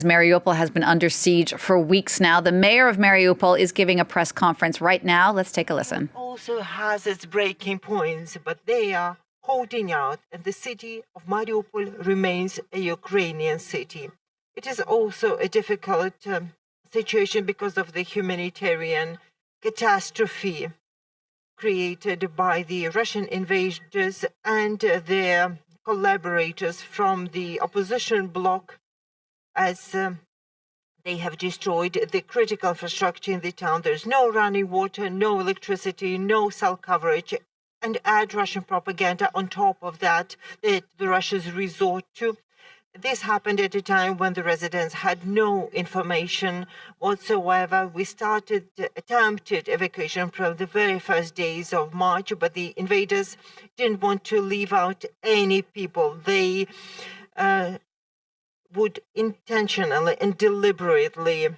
Mariupol has been under siege for weeks now. The mayor of Mariupol is giving a press conference right now. Let's take a listen. It also has its breaking points, but they are holding out, and the city of Mariupol remains a Ukrainian city. It is also a difficult situation because of the humanitarian catastrophe created by the Russian invaders and their collaborators from the opposition bloc, as they have destroyed the critical infrastructure in the town. There's no running water, no electricity, no cell coverage, and add Russian propaganda on top of that the Russians resort to. This happened at a time when the residents had no information whatsoever. We started attempted evacuation from the very first days of March, but the invaders didn't want to leave out any people. They would intentionally and deliberately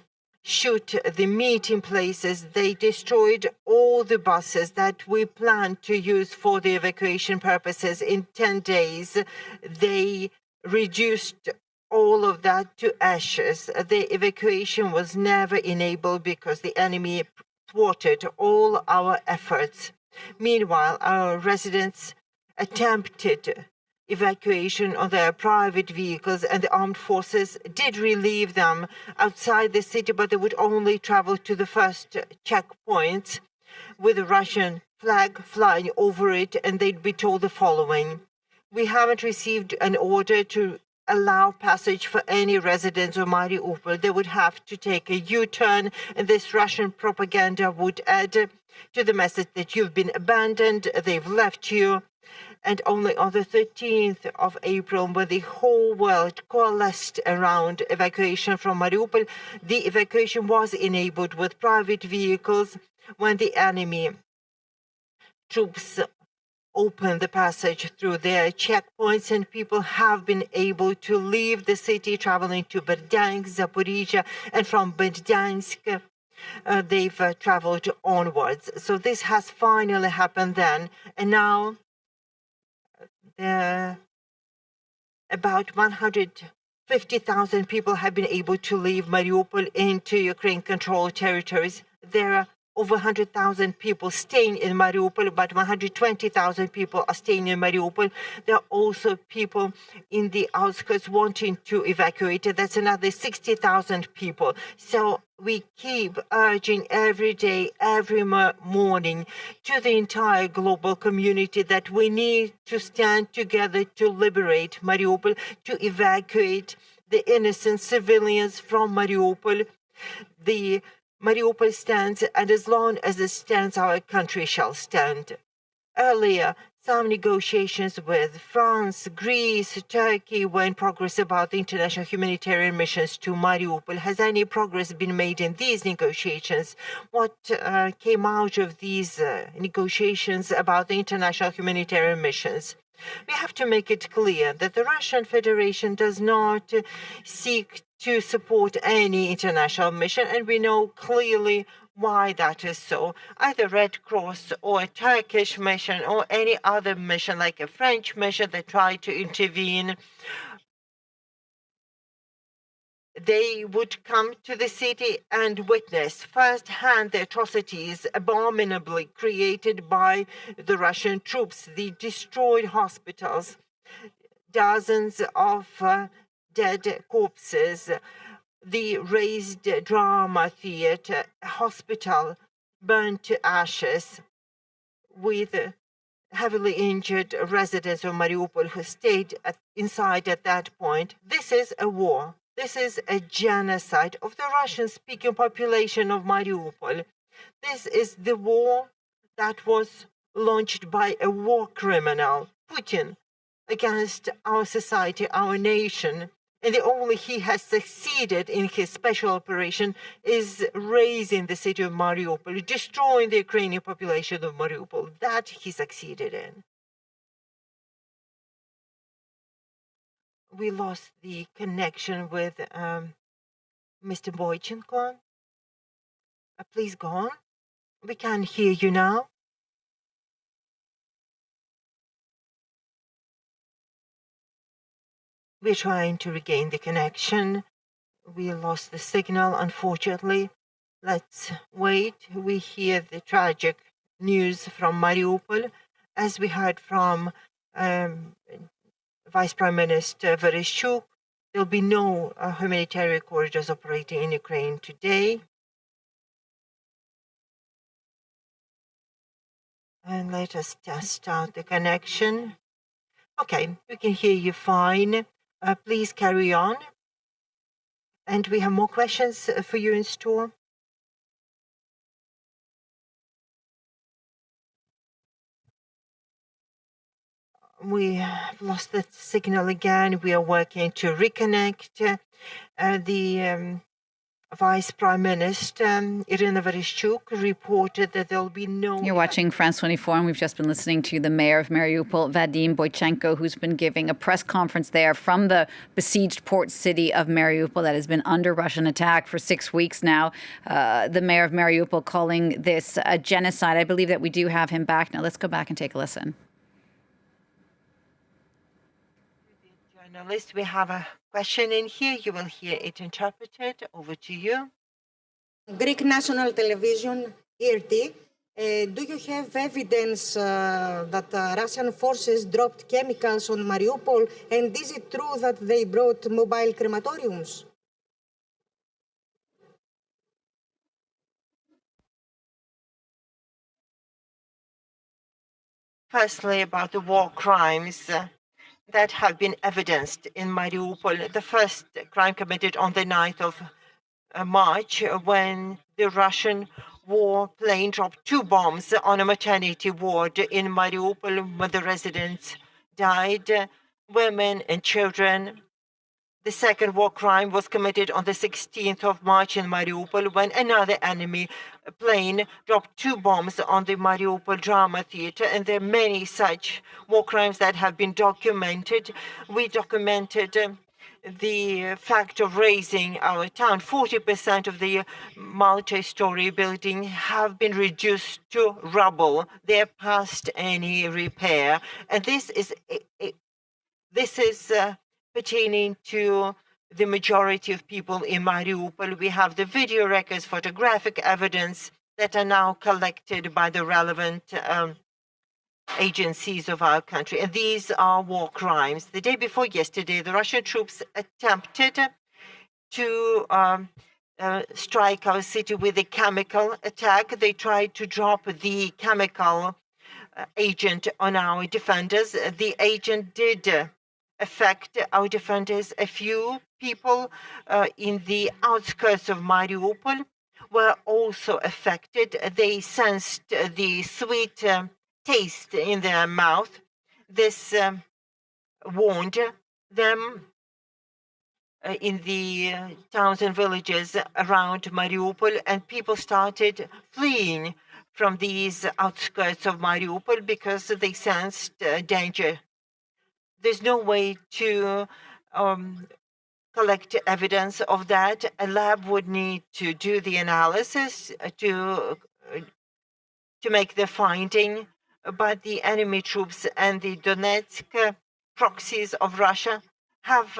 shoot the meeting places. They destroyed all the buses that we planned to use for the evacuation purposes in 10 days. They reduced all of that to ashes. The evacuation was never enabled because the enemy thwarted all our efforts. Meanwhile, our residents attempted evacuation on their private vehicles, and the armed forces did relieve them outside the city, but they would only travel to the first checkpoints with a Russian flag flying over it, and they'd be told the following: we haven't received an order to allow passage for any residents of Mariupol. They would have to take a U-turn, and this Russian propaganda would add to the message that you've been abandoned, they've left you. And only on the 13th of April, when the whole world coalesced around evacuation from Mariupol, the evacuation was enabled with private vehicles when the enemy troops opened the passage through their checkpoints, and people have been able to leave the city, traveling to Berdyansk, Zaporizhia, and from Berdyansk, they've traveled onwards. So this has finally happened then, and now about 150,000 people have been able to leave Mariupol into Ukraine-controlled territories. There are over 100,000 people staying in Mariupol, but 120,000 people are staying in Mariupol. There are also people in the outskirts wanting to evacuate. That's another 60,000 people. So we keep urging every day, every morning to the entire global community that we need to stand together to liberate Mariupol, to evacuate the innocent civilians from Mariupol. The Mariupol stands, and as long as it stands, our country shall stand. Earlier, some negotiations with France, Greece, Turkey were in progress about the international humanitarian missions to Mariupol. Has any progress been made in these negotiations? What came out of these negotiations about the international humanitarian missions? We have to make it clear that the Russian Federation does not seek to support any international mission, and we know clearly why that is so. Either Red Cross or a Turkish mission or any other mission, like a French mission that tried to intervene, they would come to the city and witness firsthand the atrocities abominably created by the Russian troops, the destroyed hospitals, dozens of dead corpses, the razed drama theater, hospital burned to ashes, with heavily injured residents of Mariupol who stayed inside at that point. This is a war. This is a genocide of the Russian-speaking population of Mariupol. This is the war that was launched by a war criminal, Putin, against our society, our nation. And the only he has succeeded in his special operation is razing the city of Mariupol, destroying the Ukrainian population of Mariupol. That he succeeded in. We lost the connection with Mr. Boichenko. Please go on. We can hear you now. We're trying to regain the connection. We lost the signal, unfortunately. Let's wait. We hear the tragic news from Mariupol, as we heard from Vice Prime Minister Vereshchuk. There'll be no humanitarian corridors operating in Ukraine today. And let us test out the connection. Okay, we can hear you fine. Please carry on. And we have more questions for you in store. We have lost the signal again. We are working to reconnect. The Vice Prime Minister Irina Vereshchuk reported that there will be no... You're watching France 24, and we've just been listening to the mayor of Mariupol, Vadym Boichenko, who's been giving a press conference there from the besieged port city of Mariupol that has been under Russian attack for 6 weeks now. The mayor of Mariupol calling this a genocide. I believe that we do have him back now. Let's go back and take a listen. Journalist, we have a question in here. You will hear it interpreted. Over to you. Greek national television, RT. Do you have evidence that Russian forces dropped chemicals on Mariupol? And is it true that they brought mobile crematoriums? Firstly, about the war crimes that have been evidenced in Mariupol. The first crime committed on the 9th of March, when the Russian warplane dropped 2 bombs on a maternity ward in Mariupol, when the residents died, women and children. The second war crime was committed on the 16th of March in Mariupol, when another enemy plane dropped 2 bombs on the Mariupol drama theater. And there are many such war crimes that have been documented. We documented the fact of razing our town. 40% of the multi-story building have been reduced to rubble. They're past any repair. And this is pertaining to the majority of people in Mariupol. We have the video records, photographic evidence that are now collected by the relevant agencies of our country. And these are war crimes. The day before yesterday, the Russian troops attempted to strike our city with a chemical attack. They tried to drop the chemical agent on our defenders. The agent did affect our defenders. A few people in the outskirts of Mariupol were also affected. They sensed the sweet taste in their mouth. This warned them in the towns and villages around Mariupol, and people started fleeing from these outskirts of Mariupol because they sensed danger. There's no way to collect evidence of that. A lab would need to do the analysis to make the finding, but the enemy troops and the Donetsk proxies of Russia have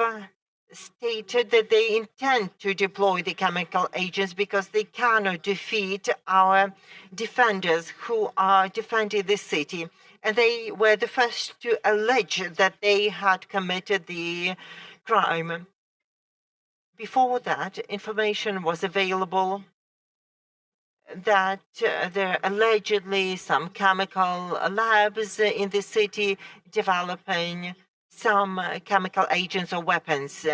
stated that they intend to deploy the chemical agents because they cannot defeat our defenders who are defending the city. And they were the first to allege that they had committed the crime. Before that, information was available that there are allegedly some chemical labs in the city developing some chemical agents or weapons.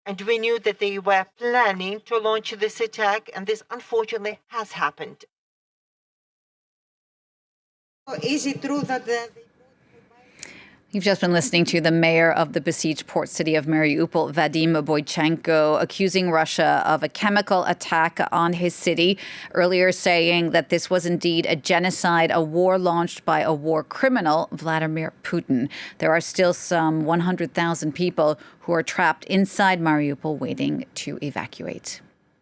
And we knew that they were planning to launch this attack, and this unfortunately has happened. Is it true that You've just been listening to the mayor of the besieged port city of Mariupol, Vadym Boichenko, accusing Russia of a chemical attack on his city, earlier saying that this was indeed a genocide, a war launched by a war criminal, Vladimir Putin. There are still some 100,000 people who are trapped inside Mariupol waiting to evacuate.